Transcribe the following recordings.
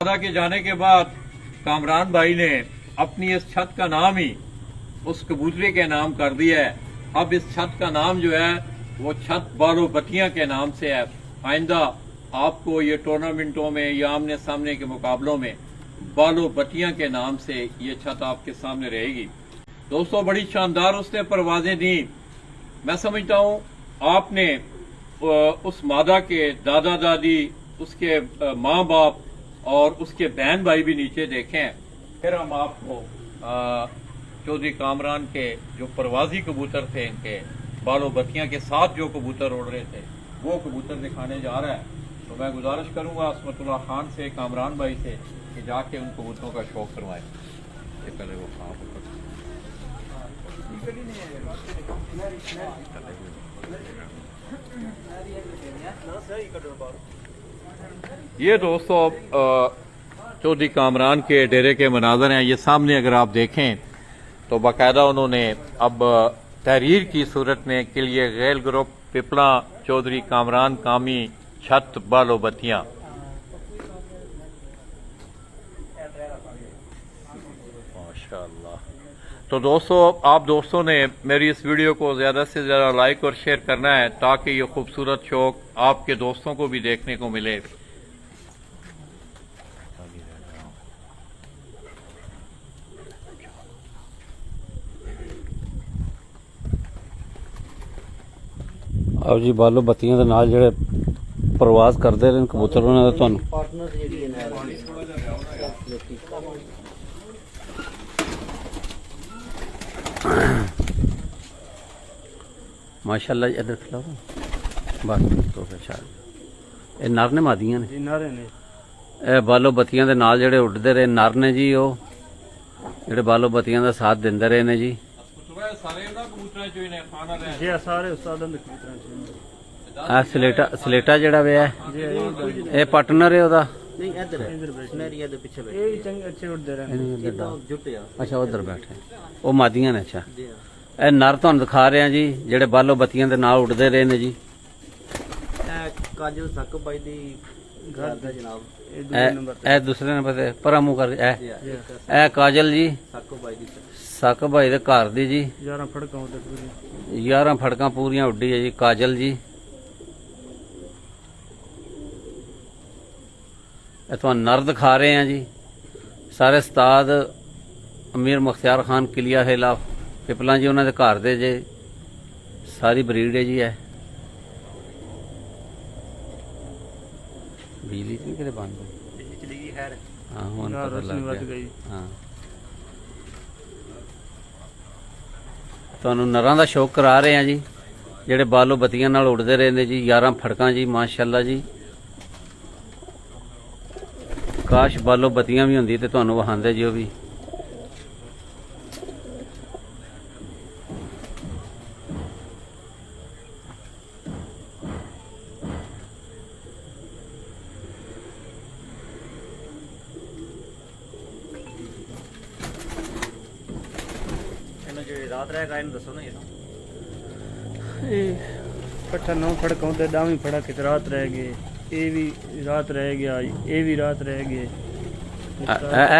मादा के जाने के बाद कामरान भाई ने अपनी इस छत का नाम ही उस कबूतरे के नाम कर दिया है। अब इस छत का नाम जो है वो छत बालो बत्तियां के नाम से है। आइंदा आपको ये टूर्नामेंटों में या आमने सामने के मुकाबलों में बालो बत्तियां के नाम से ये छत आपके सामने रहेगी। दोस्तों, बड़ी शानदार उसने परवाजें दी। मैं समझता हूँ आपने उस मादा के दादा दादी, उसके माँ बाप और उसके बहन भाई भी नीचे देखे हैं। फिर हम आपको चौधरी कामरान के जो परवाजी कबूतर थे, इनके बालो बत्तियां के साथ जो कबूतर उड़ रहे थे, वो कबूतर दिखाने जा रहा है। तो मैं गुजारिश करूंगा असमतुल्लाह खान से, कामरान भाई से, कि जाके उन कबूतरों का शौक करवाएं। ये पहले वो ये दोस्तों चौधरी कामरान के डेरे के मनाजर हैं। ये सामने अगर आप देखें तो बाकायदा उन्होंने अब तहरीर की सूरत में के लिए गैल ग्रुप पिपला चौधरी कामरान कामी छत बालो बत्तियां। माशाअल्लाह। तो दोस्तों, आप दोस्तों ने मेरी इस वीडियो को ज़्यादा से ज़्यादा लाइक और शेयर करना है ताकि ये खूबसूरत शौक आपके दोस्तों को भी देखने को मिले। आओ जी, बालो बत्तियां दे नाल जेहड़े प्रवास करते रहे कबूतर उन्होंने तुहानू माशाअल्लाह। इधर खिलाओ बस तो ये नर ने मादियां ने, ए बालो बत्तियां दे नाल जेहड़े उड़दे रहे नर ने जी, ओ जेहड़े बालो बत्तियां दा साथ दिंदे रहे ने जी। सलेटा जड़ा वे है पार्टनर है ओदा। अच्छा, उधर बैठे वो मादियां ने। अच्छा, ए नर तुहानू दिखा रहे हैं जी जेड़े बालो बत्तियां दे नाल उड़दे रहे ने जी। काजल सक भाई दी घर दा जनाब, ए दूसरे नंबर ते परा मुंह कर ए काजल जी सक भाई दे घर दी जी। 11 फड़कां पूरियां उड्डी है जी काजल जी। तुहानू नर दिखा रहे हैं जी। सारे उस्ताद अमीर मुख्तियार खान किलिया हिला पिपला जी, उन्होंने घर दे जे सारी ब्रीड है जी। है बिजली कि बंद है? हाँ, हुण पता लग गया। हाँ, तुहानू नरां दा शौक करा रहे हैं जी जेड़े बालो बत्तियां नाल उड़दे रहे ने जी। 11 फड़कां जी माशाअल्लाह जी। काश बालो बत्तियां भी होंदी ते तुहानू वहांदे जी। वो भी रात रह गए दसो ना। पट्ठा 9 फड़क होते, 10वीं फड़क रात रह गए, ये भी रात रह गया, ये भी रात रह गए।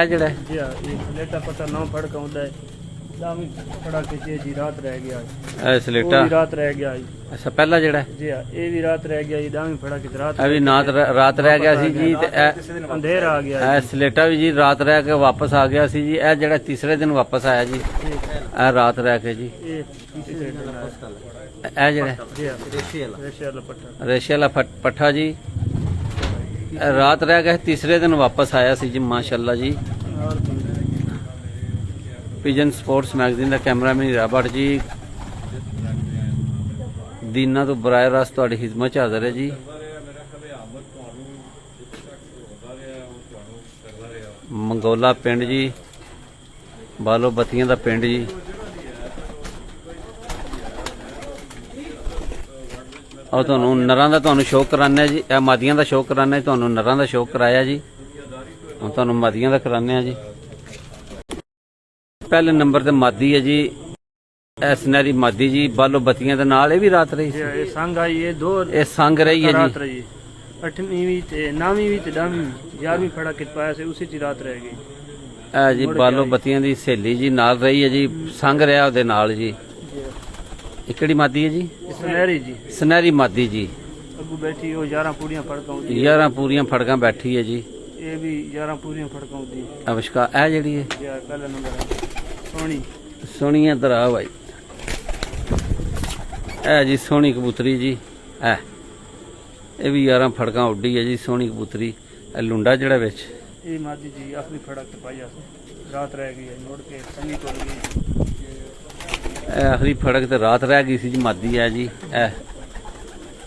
जड़ा जी हाँ, ये सलेटा पट्ठा 9 फड़क होता है, 10वीं फड़क जी रात रह गया। सलेटा रात रह गया। अच्छा, पहला जड़ा जी हाँ, ये भी रात रह गया, 10वीं फड़क रात अभी रात रह गया सी जी। अंधेर आ गया। सलेटा भी जी रात रह के वापस आ गया सी जी। ए जड़ा तीसरे दिन वापस आया जी, ए रात रह के जी। ए जड़ा रेशे वाला पट्ठा जी रात रह गए, तीसरे दिन वापस आया सी जी माशाअल्लाह जी। पिजन स्पोर्ट्स मैगजीन का कैमरामैन राबर्ट जी दीना तो बराह रास्त तुहाडी खिदमत हाजिर है जी। मंगोला पिंड जी, बालो बत्तियां दा पिंड जी। और तुहानू नरां दा तुहानू शौक कराने जी। ए मादियां दा शौक कराने, तुहानू नरां दा शौक कराया जी। हुण तुहानू मादियां दा कराने जी। पहले नंबर ते मादी है जी, सुनहरी मादी जी बालो बत्तियां दे नाल। ये भी रात रही संग आई, ये दो संग रही है रात जी। रही। 8ਵੀਂ ਵੀ ਤੇ 9ਵੀਂ ਵੀ ਤੇ 10ਵੀਂ ਵੀ 11ਵੀਂ ਫੜਾ ਕੇ ਪਾਇਆ ਸੀ ਉਸੇ ਚ ਹੀ ਰਾਤ ਰਹਿ ਗਈ। ਇਹ ਜੀ ਬਾਲੋ ਬੱਤੀਆਂ ਦੀ ਸਹੇਲੀ ਜੀ ਨਾਲ ਰਹੀ ਹੈ ਜੀ, ਸੰਗ ਰਿਹਾ ਉਹਦੇ ਨਾਲ ਜੀ। ਇਹ ਕਿਹੜੀ ਮਾਦੀ ਹੈ ਜੀ? ਸੁਨਹਿਰੀ ਜੀ ਸੁਨਹਿਰੀ ਮਾਦੀ ਜੀ। ਅੱਗੂ ਬੈਠੀ ਉਹ 11 ਪੂਰੀਆਂ ਫੜਕਾਉਂਦੀ, 11 ਪੂਰੀਆਂ ਫੜਕਾਂ ਬੈਠੀ ਹੈ ਜੀ। ਇਹ ਵੀ 11 ਪੂਰੀਆਂ ਫੜਕਾਉਂਦੀ। ਅਵਿਸ਼ਕਾਰ ਇਹ ਜਿਹੜੀ ਹੈ ਯਾਰ ਪਹਿਲਾ ਨੰਬਰ ਸੋਹਣੀ ਸੋਹਣੀ ਇੱਧਰ ਆ ਭਾਈ। ਇਹ ਜੀ ਸੋਹਣੀ ਕਬੂਤਰੀ ਜੀ। ਇਹ ਵੀ 11 ਫੜਕਾਂ ਉੱਡੀ ਹੈ ਜੀ, ਸੋਹਣੀ ਕਬੂਤਰੀ। ਇਹ ਲੁੰਡਾ ਜਿਹੜਾ ਵਿੱਚ ਇਹ ਮਾਦੀ ਜੀ ਆਖਰੀ ਫੜਕ ਤੇ ਪਾਈ ਸੀ, ਰਾਤ ਰਹਿ ਗਈ ਹੈ, ਮੁੜ ਕੇ ਸੰਗੀ ਟੁੱਟ ਗਈ। ਇਹ ਆਖਰੀ ਫੜਕ ਤੇ ਰਾਤ ਰਹਿ ਗਈ ਸੀ ਜੀ, ਮਾਦੀ ਹੈ ਜੀ। ਇਹ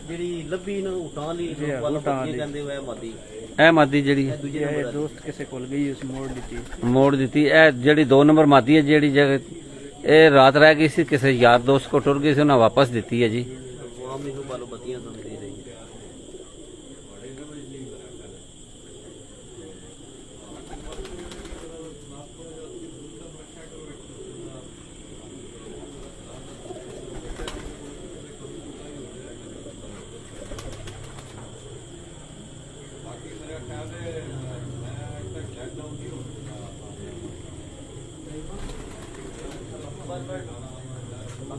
ਜਿਹੜੀ ਲੱਭੀ ਨਾ ਉਟਾਂ ਲਈ ਜੀ, ਵਾਲਾ ਉਟਾਂ ਬੱਤੀਆਂ ਲਈ। ਕਹਿੰਦੇ ਹੋਇਆ ਮਾਦੀ। ਇਹ ਮਾਦੀ ਜਿਹੜੀ ਹੈ, ਦੂਜੇ ਇਹ ਨੰਬਰ ਦੋਸਤ ਕਿਸੇ ਕੋਲ ਗਈ, ਉਸ ਮੋੜ ਦਿੱਤੀ। ਮੋੜ ਦਿੱਤੀ। ਇਹ ਜਿਹੜੀ 2 ਨੰਬਰ ਮਾਦੀ ਹੈ, ਜਿਹੜੀ ਜਗ੍ਹਾ ਇਹ ਰਾਤ ਰਹਿ ਗਈ ਸੀ, ਕਿਸੇ ਯਾਰ ਦੋਸਤ ਕੋ ਟੁਰ ਗਈ ਸੀ, ਉਹਨਾਂ ਵਾਪਸ ਦਿੱਤੀ ਹੈ ਜੀ। ਆਮ ਇਹਨੂੰ ਬਾਲੋ ਬੱਤੀਆਂ ਸਮਝਦੀ ਰਹੀ ਹੈ।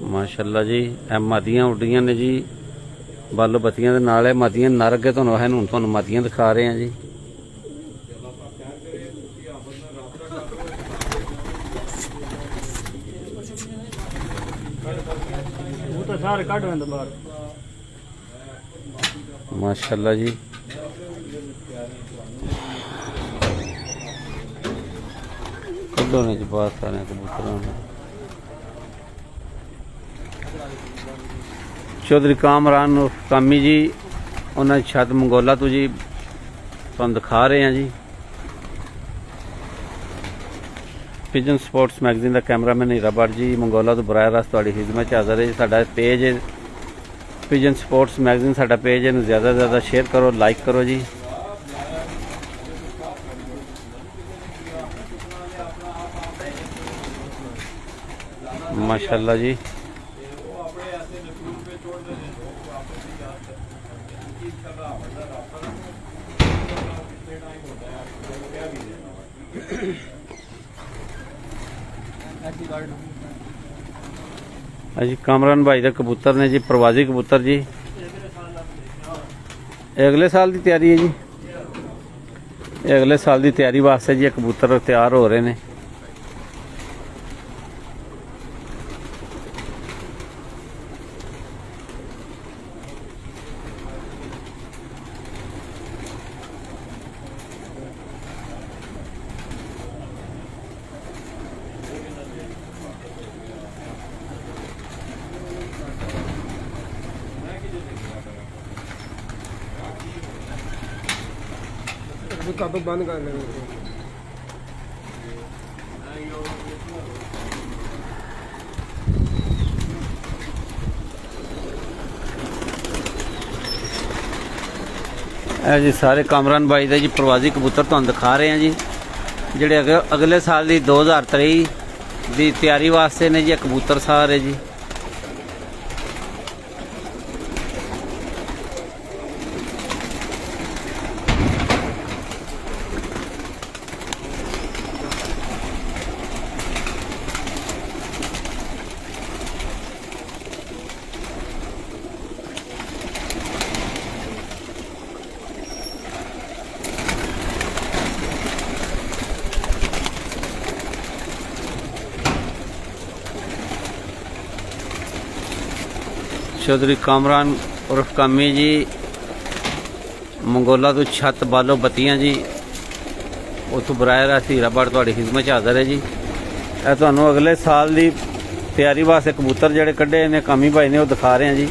ਮਾਸ਼ਾਅੱਲਾ ਜੀ, ਇਹ ਮਾਦੀਆਂ ਉੱਡੀਆਂ ਨੇ ਜੀ ਬਾਲੋ ਬੱਤੀਆਂ ਦੇ ਨਾਲ। ਇਹ ਮਾਦੀਆਂ ਨਰ ਅੱਗੇ ਤੁਹਾਨੂੰ ਹੈ, ਹੁਣ ਤੁਹਾਨੂੰ ਮਾਦੀਆਂ ਦਿਖਾ ਰਹੇ ਹਾਂ ਜੀ। ਉਹ ਤਾਂ ਸਾਰੇ ਕੱਢ ਲੈਂਦਾ ਬਾਹਰ। ਮਾਸ਼ਾਅੱਲਾ ਜੀ, ਕੱਢੋ ਨੇ ਜੀ ਬਾਹਰ ਸਾਰੇ ਕਬੂਤਰਾਂ ਨੂੰ। ਚੌਧਰੀ ਕਾਮਰਾਨ ਕਾਮੀ ਜੀ, ਉਹਨਾਂ ਦੀ ਛੱਤ ਮੰਗੋਲਾ ਤੋਂ ਜੀ ਤੁਹਾਨੂੰ ਦਿਖਾ ਰਹੇ ਹਾਂ ਜੀ। ਪਿਜਨ ਸਪੋਰਟਸ ਮੈਗਜ਼ੀਨ ਦਾ ਕੈਮਰਾਮੈਨ ਹੀਰਾ ਭੱਟ ਜੀ ਮੰਗੋਲਾ ਤੋਂ ਬਰਾਹ ਰਾਸਤ ਤੁਹਾਡੀ ਖਿਦਮਤ 'ਚ ਹਾਜ਼ਰ ਹੈ ਜੀ। ਸਾਡਾ ਪੇਜ ਹੈ ਪਿਜਨ ਸਪੋਰਟਸ ਮੈਗਜ਼ੀਨ, ਸਾਡਾ ਪੇਜ ਹੈ, ਇਹਨੂੰ ਜ਼ਿਆਦਾ ਤੋਂ ਜ਼ਿਆਦਾ ਸ਼ੇਅਰ ਕਰੋ, ਲਾਈਕ ਕਰੋ ਜੀ। माशाल्लाह जी। जी कामरान भाई का कबूतर ने जी, प्रवासी कबूतर जी, अगले साल की तैयारी है जी। अगले साल की तैयारी वास्ते जी कबूतर तैयार हो रहे हैं। कब बंद कर लेंगे। जी सारे कामरान भाई दे जी प्रवासी कबूतर तुहानू दिखा रहे हैं जी, जिहड़े अगले साल की 2023 की तैयारी वास्ते ने जी कबूतर सारे जी। चौधरी कामरान उर्फ कामी जी मंगोला तो छत बालो बत्तियां जी, उतों बराह रास्त हीरा भट्ट तुहाडी खिदमत हाज़र है जी। यह तुहानू अगले साल की तैयारी वास्ते कबूतर जिहड़े कढ़े ने कामी भाई ने वो दिखा रहे हैं जी।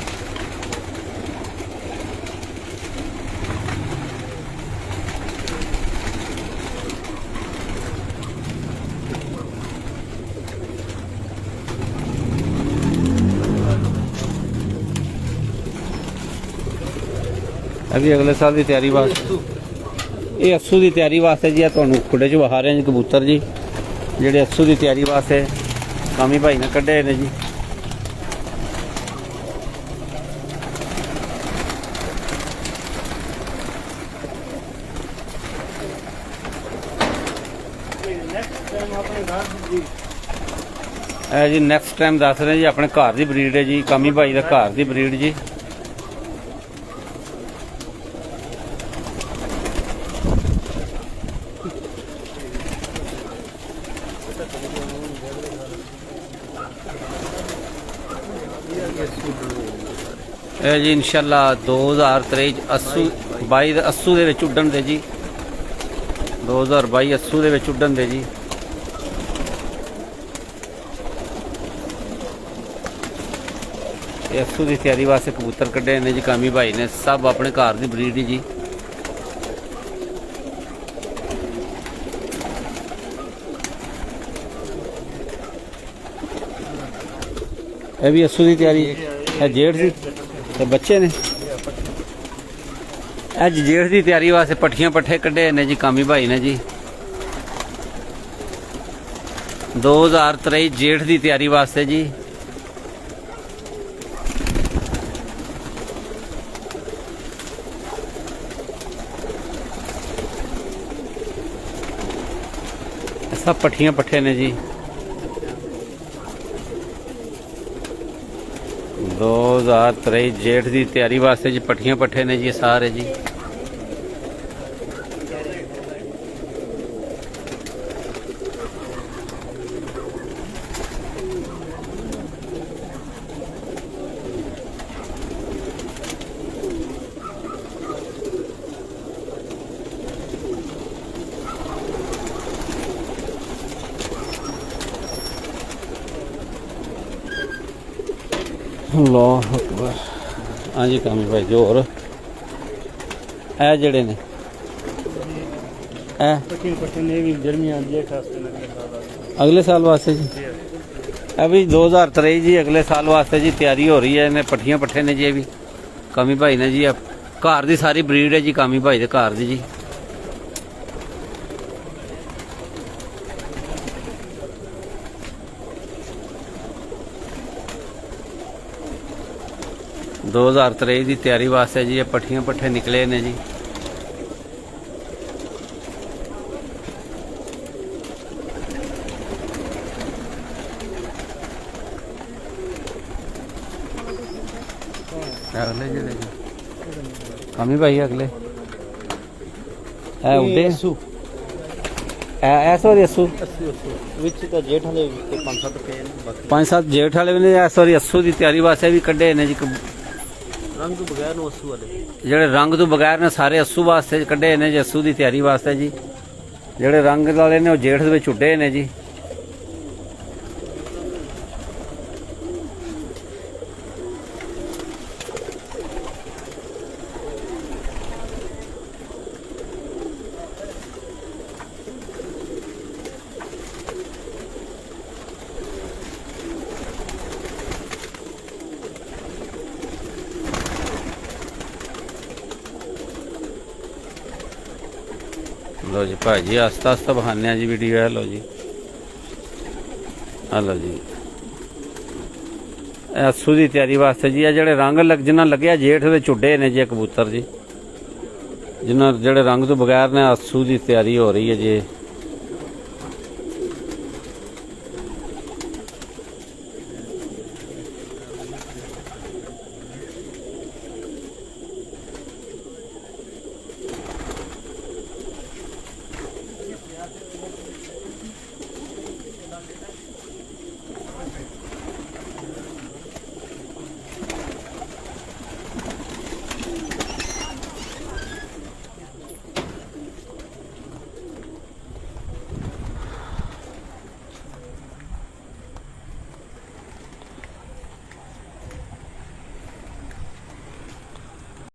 अभी अगले साल की तैयारी वास्ते ये अस्सू की तैयारी वास्ते जी तुहानू खुडे च विखा रहे हैं जी कबूतर जी, जिहड़े अस्सू की तैयारी वास्ते कामी भाई ने कढ़े ने जी। ਨੈਕਸਟ ਟਾਈਮ ਆਪਣੇ ਘਰ ਦੀ ਇਹ ਜੀ ਨੈਕਸਟ ਟਾਈਮ ਦੱਸ ਰਹੇ ਜੀ ਆਪਣੇ ਘਰ ਦੀ ਬਰੀਡ ਹੈ ਜੀ, ਕਾਮੀ ਭਾਈ ਦਾ ਘਰ ਦੀ ਬਰੀਡ ਜੀ। ਇਹ ਜੀ ਇਨਸ਼ਾਅੱਲਾ 2023 22 ਅੱਸੂ ਦੇ ਵਿੱਚ ਉੱਡਣ ਦੇ ਜੀ, 2022 ਅੱਸੂ ਦੇ ਵਿੱਚ ਉੱਡਣ ਦੇ ਜੀ। ਇਹ ਅੱਸੂ ਦੀ ਤਿਆਰੀ ਵਾਸਤੇ ਕਬੂਤਰ ਕੱਢੇ ਨੇ ਜੀ ਕਾਮੀ ਭਾਈ ਨੇ, ਸਭ ਆਪਣੇ ਘਰ ਦੀ ਬਰੀਡ ਹੀ ਜੀ। ਇਹ ਵੀ ਅੱਸੂ ਦੀ ਤਿਆਰੀ, ਇਹ ਜੇਠ ਦੀ ਤੇ ਬੱਚੇ ਨੇ। ਅੱਜ ਜੇਠ ਦੀ ਤਿਆਰੀ ਵਾਸਤੇ ਪੱਠੀਆਂ ਪੱਠੇ ਕੱਢੇ ਨੇ ਜੀ ਕਾਮੀ ਭਾਈ ਨੇ ਜੀ। 2023 ਜੇਠ ਦੀ ਤਿਆਰੀ ਵਾਸਤੇ ਜੀ। ਸਭ ਪੱਠੀਆਂ ਪੱਠੇ ਨੇ ਜੀ। 2023 ਜੇਠ ਦੀ ਤਿਆਰੀ ਵਾਸਤੇ ਜੀ ਪੱਠੀਆਂ ਪੱਠੇ ਨੇ ਜੀ ਸਾਰੇ ਜੀ। ਅੱਲਾਹੁ ਅਕਬਰ। ਹਾਂਜੀ ਕਾਮੀ ਭਾਈ ਜੀ, ਹੋਰ ਇਹ ਜਿਹੜੇ ਨੇ ਇਹ ਪੱਠੇ ਨੇ ਵੀ ਗਰਮੀਆਂ ਜੇਠ ਵਾਸਤੇ ਅਗਲੇ ਸਾਲ ਵਾਸਤੇ ਜੀ। ਇਹ ਵੀ 2023 ਜੀ ਅਗਲੇ ਸਾਲ ਵਾਸਤੇ ਜੀ ਤਿਆਰੀ ਹੋ ਰਹੀ ਹੈ। ਇਹਨੇ ਪੱਠੀਆਂ ਪੱਠੇ ਨੇ ਜੀ, ਇਹ ਵੀ ਕਾਮੀ ਭਾਈ ਨੇ ਜੀ। ਘਰ ਦੀ ਸਾਰੀ ਬਰੀਡ ਹੈ ਜੀ ਕਾਮੀ ਭਾਈ ਦੇ ਘਰ ਦੀ ਜੀ। दो 2023 ਦੀ ਤਿਆਰੀ ਵਾਸਤੇ ਜੀ ਇਹ ਪੱਠੀਆਂ ਪੱਠੇ ਨਿਕਲੇ ਨੇ ਜੀ। अगले ਜਿਹੜੇ ਕਾਮੀ ਭਾਈ ਅਗਲੇ ਇਹ ਉੱਡੇ ਐਸੋ ਦੀ ਅਸੂ ਵਿੱਚ ਤਾਂ ਜੇਠ ਵਾਲੇ ਤੇ 5-7 ਪਏ ਨੇ, ਬਾਕੀ 5-7 ਜੇਠ ਵਾਲੇ ਵੀ ਨੇ। ਐਸੋ ਦੀ ਅਸੂ ਦੀ ਤਿਆਰੀ ਵਾਸਤੇ ਵੀ ਕੱਢੇ ਨੇ ਜੀ। ਰੰਗ ਤੋਂ ਬਗੈਰ ਨੂੰ ਅਸੂ ਵਾਲੇ ਜਿਹੜੇ ਰੰਗ ਤੋਂ ਬਗੈਰ ਨੇ ਸਾਰੇ ਅਸੂ ਵਾਸਤੇ ਕੱਢੇ ਨੇ ਜੀ, ਅਸੂ ਦੀ ਤਿਆਰੀ ਵਾਸਤੇ ਜੀ। ਜਿਹੜੇ ਰੰਗ ਵਾਲੇ ਨੇ ਉਹ ਜੇਠ ਦੇ ਵਿੱਚ ਉੱਡੇ ਨੇ ਜੀ। लो जी भाजी आस्ता आस्ता बहाने जी वीडियो है। लो जी हेलो जी असूं की तैयारी वास्ते जी। जेडे रंग जिन्हें लगे जेठ के चुडे ने जी कबूतर जी, जिन्हें जेडे रंग तो बगैर ने असूं की तैयारी हो रही है जी।